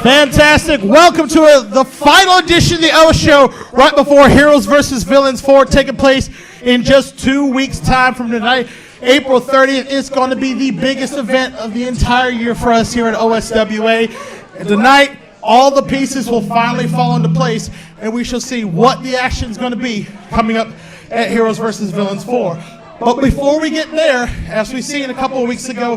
Fantastic. Welcome to the final edition of the OSHO right before Heroes vs. Villains 4 taking place in just 2 weeks' time from tonight, April 30th. It's going to be the biggest event of the entire year for us here at OSWA. And tonight, all the pieces will finally fall into place, and we shall see what the action is going to be coming up at Heroes vs. Villains 4. But before we get there, as we seen a couple of weeks ago,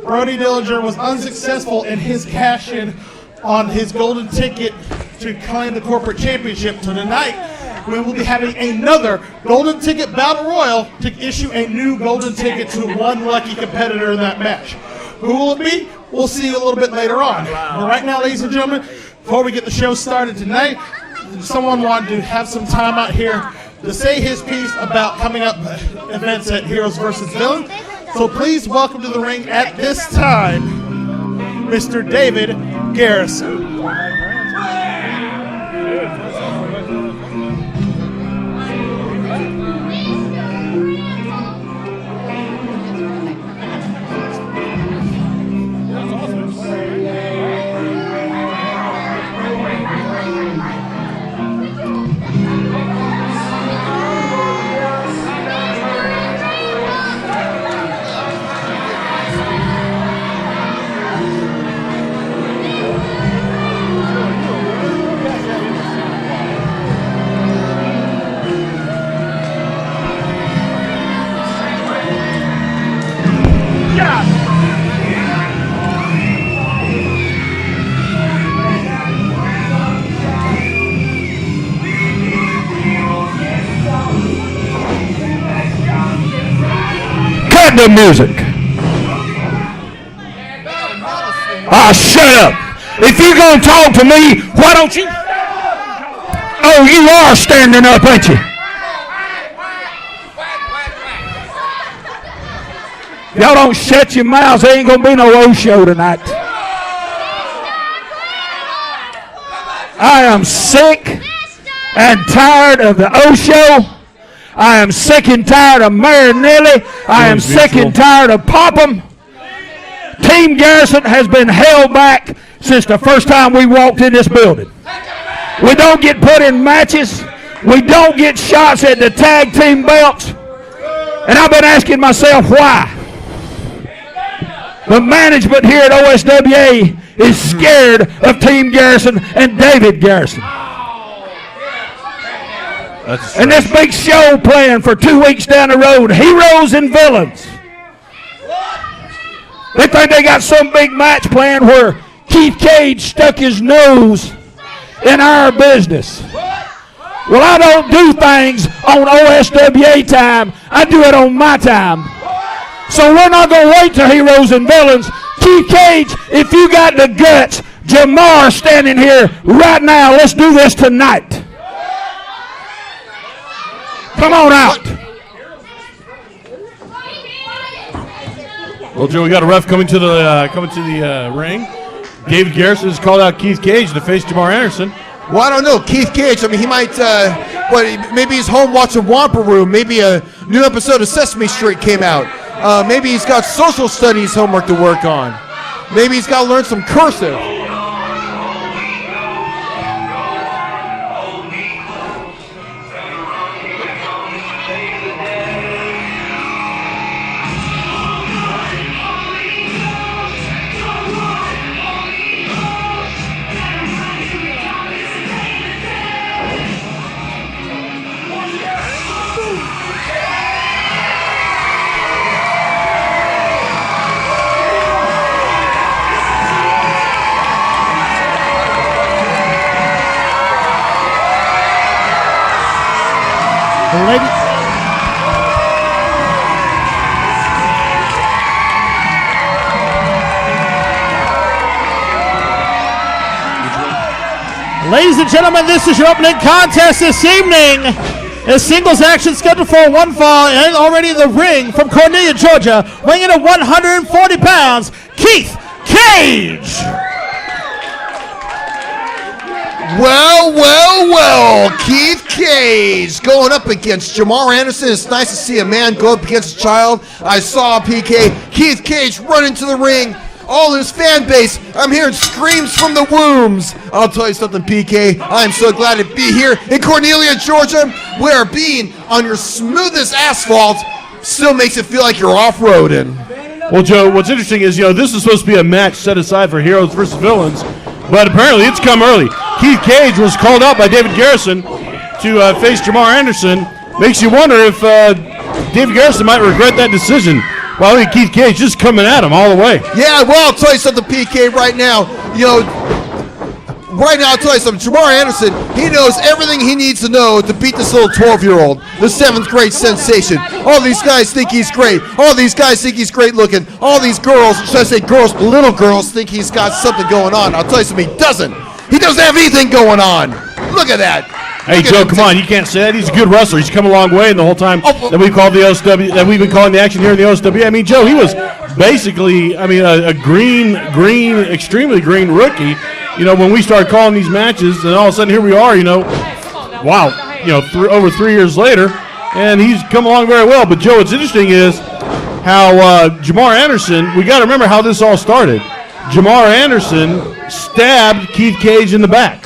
Brody Dillinger was unsuccessful in his cash-in on his golden ticket to claim the corporate championship. So tonight, we will be having another golden ticket battle royal to issue a new golden ticket to one lucky competitor in that match. Who will it be? We'll see a little bit later on. But right now, ladies and gentlemen, before we get the show started tonight, someone wanted to have some time out here to say his piece about coming up events at Heroes vs. Villains. So please welcome to the ring at this time, Mr. David Garrison. The music. Shut up. If you're going to talk to me, why don't you? Oh, you are standing up, ain't you? Y'all don't shut your mouths. There ain't going to be no OSHO tonight. I am sick and tired of the OSHO. I am sick and tired of Mayor Nelly. I am sick and tired of Popham. Team Garrison has been held back since the first time we walked in this building. We don't get put in matches. We don't get shots at the tag team belts. And I've been asking myself why. The management here at OSWA is scared of Team Garrison and David Garrison. And this big show planned for 2 weeks down the road, Heroes and Villains. They think they got some big match planned where Keith Cage stuck his nose in our business. Well, I don't do things on OSWA time. I do it on my time. So we're not going to wait till Heroes and Villains. Keith Cage, if you got the guts, Jamar standing here right now. Let's do this tonight. Come on out. Well, Joe, we got a ref coming to the ring. David Garrison has called out Keith Cage to face Jamar Anderson. Well, I don't know. Keith Cage, I mean, he might, maybe he's home watching Whomper Room. Maybe a new episode of Sesame Street came out. Maybe he's got social studies homework to work on. Maybe he's got to learn some cursive. Ladies and gentlemen, this is your opening contest this evening. A singles action scheduled for one fall and already in the ring from Cornelia, Georgia, weighing in at 140 pounds, Keith Cage. Well, Keith Cage going up against Jamar Anderson. It's nice to see a man go up against a child. I saw PK. Keith Cage run into the ring, all his fan base. I'm hearing screams from the wombs. I'll tell you something, PK. I'm so glad to be here in Cornelia, Georgia, where being on your smoothest asphalt still makes it feel like you're off-roading. Well, Joe, what's interesting is, this is supposed to be a match set aside for heroes versus villains, but apparently it's come early. Keith Cage was called out by David Garrison to face Jamar Anderson. Makes you wonder if David Garrison might regret that decision. Well, Keith Cage just coming at him all the way. Yeah, well, I'll tell you something, PK, right now. Right now, I'll tell you something. Jamar Anderson, he knows everything he needs to know to beat this little 12-year-old, the 7th grade sensation. All these guys think he's great. All these guys think he's great looking. All these girls, should I say girls, little girls, think he's got something going on. I'll tell you something, he doesn't. He doesn't have anything going on. Look at that. Hey, Joe, come on. You can't say that. He's a good wrestler. He's come a long way in the whole time that we've called the OSW, that we've been calling the action here in the OSW. I mean, Joe, he was basically, a green, extremely green rookie, when we started calling these matches, and all of a sudden here we are, wow, over 3 years later, and he's come along very well. But, Joe, what's interesting is how Jamar Anderson, we got to remember how this all started. Jamar Anderson stabbed Keith Cage in the back.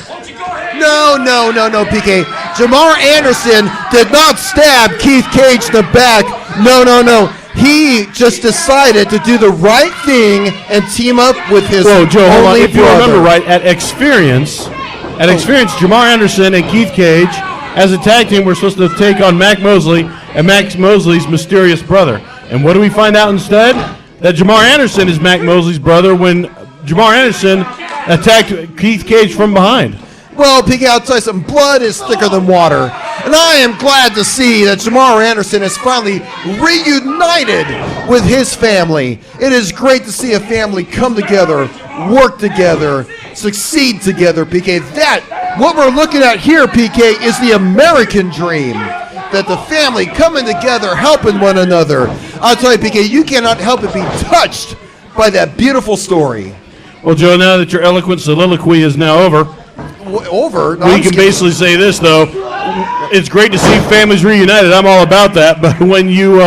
No, PK. Jamar Anderson did not stab Keith Cage in the back. No. He just decided to do the right thing and team up with his Joe, hold on. If you brother. remember right, at Experience, Jamar Anderson and Keith Cage, as a tag team, were supposed to take on Mac Mosley and Max Mosley's mysterious brother. And what do we find out instead? That Jamar Anderson is Mac Mosley's brother when Jamar Anderson attacked Keith Cage from behind. Well, PK, I'll tell you something. Blood is thicker than water. And I am glad to see that Jamar Anderson is finally reunited with his family. It is great to see a family come together, work together, succeed together, PK. What we're looking at here, PK, is the American dream. That the family coming together, helping one another. I'll tell you, PK, you cannot help but be touched by that beautiful story. Well, Joe, now that your eloquent soliloquy is now over, Over? No, we can basically say this, though. It's great to see families reunited. I'm all about that. But when you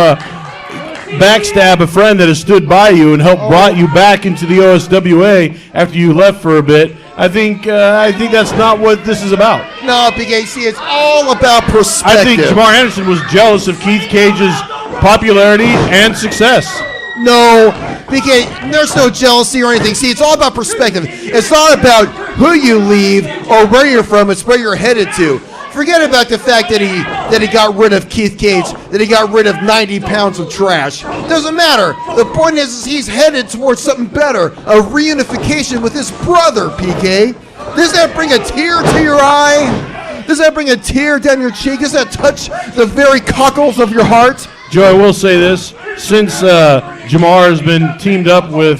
backstab a friend that has stood by you and helped brought you back into the OSWA after you left for a bit, I think that's not what this is about. No, PK, see, it's all about perspective. I think Jamar Anderson was jealous of Keith Cage's popularity and success. No, PK, there's no jealousy or anything. See, it's all about perspective. It's not about who you leave or where you're from. It's where you're headed to. Forget about the fact that he got rid of Keith Cage, that he got rid of 90 pounds of trash. Doesn't matter. The point is he's headed towards something better, a reunification with his brother, PK. Does that bring a tear to your eye? Does that bring a tear down your cheek? Does that touch the very cockles of your heart? Joe, I will say this. Since Jamar has been teamed up with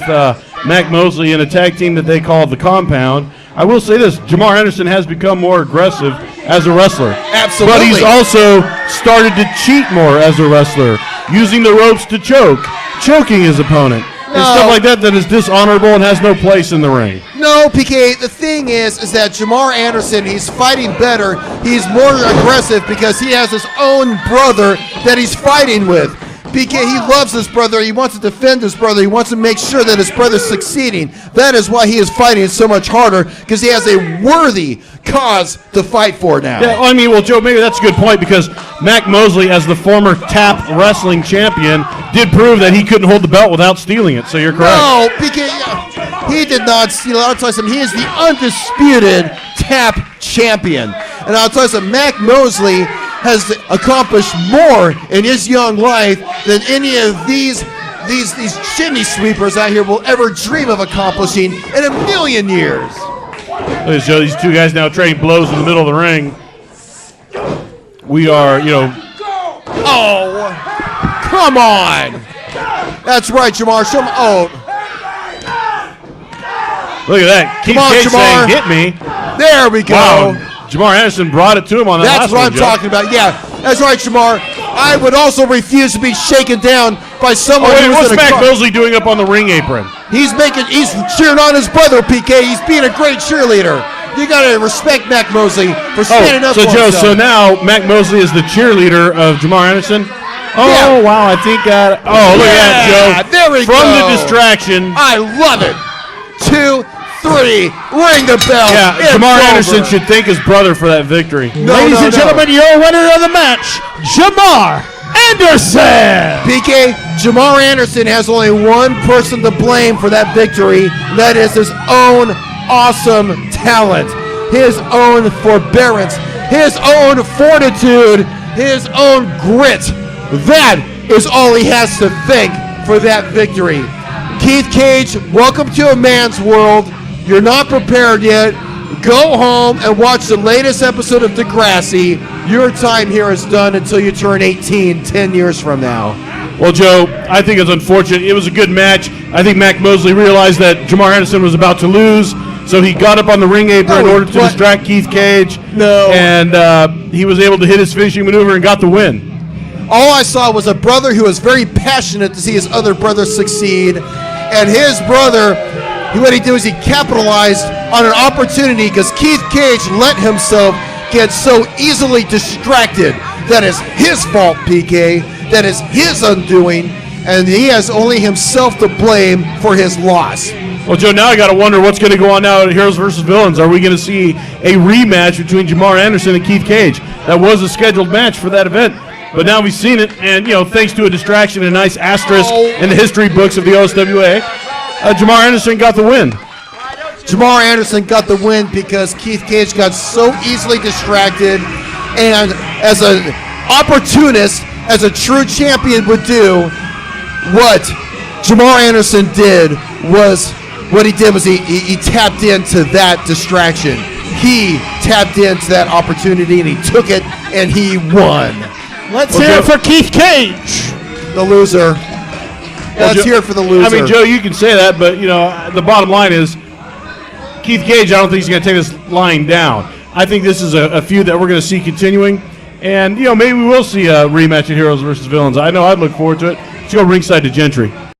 Mac Mosley in a tag team that they call the Compound, I will say this. Jamar Anderson has become more aggressive as a wrestler. Absolutely. But he's also started to cheat more as a wrestler, using the ropes to choking his opponent. And stuff like that is dishonorable and has no place in the ring. No, PK, the thing is that Jamar Anderson, he's fighting better. He's more aggressive because he has his own brother that he's fighting with. PK, he loves his brother. He wants to defend his brother. He wants to make sure that his brother's succeeding. That is why he is fighting so much harder, because he has a worthy cause to fight for now. Yeah, Joe, maybe that's a good point, because Mac Mosley, as the former TAP wrestling champion, did prove that he couldn't hold the belt without stealing it, so you're correct. No, PK, he did not steal it. I'll tell you something. He is the undisputed TAP champion. And I'll tell you something, Mac Mosley has accomplished more in his young life than any of these chimney sweepers out here will ever dream of accomplishing in a million years. Look at Joe, these two guys now trading blows in the middle of the ring. We are, Oh, come on. That's right, Jamar. Show me. Oh. Look at that. Keith Cage saying, hit me. There we go. Wow. Jamar Anderson brought it to him on that That's what I'm talking about. Yeah, that's right, Jamar. I would also refuse to be shaken down by someone who's what's in a Mac Mosley doing up on the ring apron? He's cheering on his brother, PK. He's being a great cheerleader. You got to respect Mac Mosley for standing up for Joe, himself. so now Mac Mosley is the cheerleader of Jamar Anderson? Oh, wow, I think, look at that, Joe. There we From go. the distraction. I love it. 2, 3, ring the bell. Yeah, It's Jamar over. Anderson should thank his brother for that victory. Ladies and gentlemen, your winner of the match, Jamar Anderson. PK, Jamar Anderson has only one person to blame for that victory. That is his own awesome talent, his own forbearance, his own fortitude, his own grit. That is all he has to thank for that victory. Keith Cage, welcome to a man's world. You're not prepared yet. Go home and watch the latest episode of Degrassi. Your time here is done until you turn 18 10 years from now. Well, Joe, I think it's unfortunate. It was a good match. I think Mac Mosley realized that Jamar Anderson was about to lose, so he got up on the ring apron in order to distract Keith Cage. No. And he was able to hit his finishing maneuver and got the win. All I saw was a brother who was very passionate to see his other brother succeed. And his brother, what he did was he capitalized on an opportunity because Keith Cage let himself get so easily distracted. That is his fault, PK. That is his undoing. And he has only himself to blame for his loss. Well, Joe, now I got to wonder what's going to go on now at Heroes vs. Villains. Are we going to see a rematch between Jamar Anderson and Keith Cage? That was a scheduled match for that event. But now we've seen it, and, thanks to a distraction and a nice asterisk in the history books of the OSWA, Jamar Anderson got the win. Jamar Anderson got the win because Keith Cage got so easily distracted, and as an opportunist, as a true champion would do, what Jamar Anderson did was, he tapped into that distraction. He tapped into that opportunity, and he took it, and he won. Let's hear it for Keith Cage. The loser. Let's hear it for the loser. I mean, Joe, you can say that, but, the bottom line is Keith Cage, I don't think he's going to take this line down. I think this is a feud that we're going to see continuing. And, maybe we will see a rematch at Heroes vs. Villains. I know I'd look forward to it. Let's go ringside to Gentry.